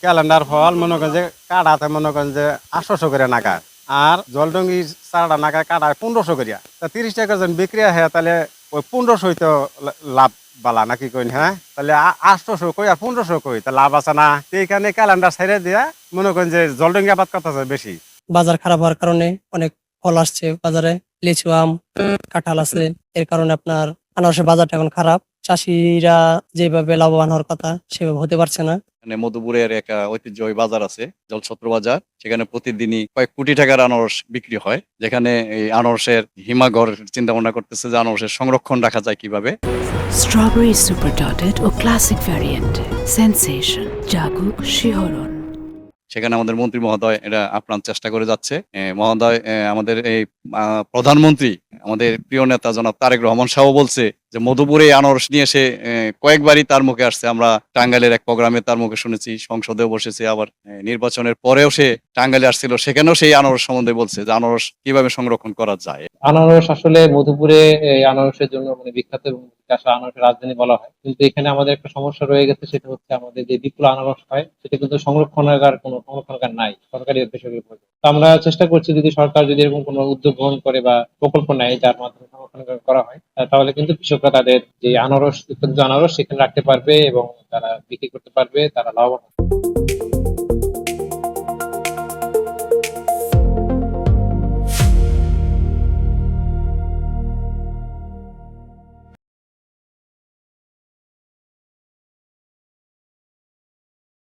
Calendar ফল মনে করেন যে কাটাতে মনে করেন যে 800 করে নাকা, আর জলডঙ্গি চারটা নাকা কাটায় 1500 করিয়া, তা 30 টাকা জন বিক্রি হয়, তাহলে ওই 1500 তো লাভ বালা নাকি কইন, হ্যাঁ তাহলে 800 কই আর 1500 কই, তা লাভ আছে না? তো এইখানে ক্যালেন্ডার ছেড়ে দিয়া মনে করেন যে জলডঙ্গি আবাদ করতেছে বেশি। বাজার খারাপ হওয়ার কারণে অনেক ফল আসছে বাজারে, লিচু, আম, কাঁঠাল আছে। এর কারণে আপনার আনারসের বাজারটা এখন খারাপ। চাষিরা যেভাবে লাভবান হওয়ার কথা সেভাবে হতে পারছে না। মানে মধুপুরের একটা ঐতিহ্যবাহী বাজার আছে, জলছত্র বাজার। সেখানে প্রতিদিনই কয়েক কোটি টাকার আনারস বিক্রি হয়, যেখানে এই আনারসের হিমাগর চিন্তা ভাবনা করতেছে যে আনারসের সংরক্ষণ রাখা যায় কিভাবে। স্ট্রবেরি সুপার ডটেড ও ক্লাসিক ভ্যারিয়েন্ট, সেন্সেশন, জাগুক শিহরণ। সেখানে আমাদের মন্ত্রী মহোদয় এটা আপ্রাণ চেষ্টা করে যাচ্ছে। মহোদয়, আমাদের এই প্রধানমন্ত্রী, আমাদের প্রিয় নেতা জনাব তারেক রহমান সাহেব বলছে যে মধুপুরে আনারস নিয়ে এসে কয়েকবারই তার মুখে আসছে। আমরা টাঙ্গাইলের এক প্রোগ্রামে তার মুখে শুনেছি, সংসদেও বসেছে, আবার নির্বাচনের পরেও সে টাঙ্গাইলে আসছিল, সেখানেও সেই আনারস সম্বন্ধে বলছে যে আনারস কিভাবে সংরক্ষণ করা যায়। আনারস আসলে মধুপুরে এই আনারসের জন্য মানে বিখ্যাত এবং আসলে আনারসের রাজধানী বলা হয়, কিন্তু এখানে আমাদের একটা সমস্যা রয়ে গেছে। সেটা হচ্ছে আমাদের যে বিপুল আনারস হয় সেটা কিন্তু সংরক্ষণাগার নাই, সরকারি ও বেসরকারি ভাবে। তো আমরা চেষ্টা করছি, যদি সরকার যদি এরকম কোনো উদ্যোগ গ্রহণ করে বা প্রকল্প নেয় যার মাধ্যমে সংরক্ষণাগার করা হয়, তাহলে কিন্তু কৃষকরা তাদের যে আনারস উৎপাদিত আনারস সেখানে রাখতে পারবে এবং তারা বিক্রি করতে পারবে, তারা লাভবান হবে।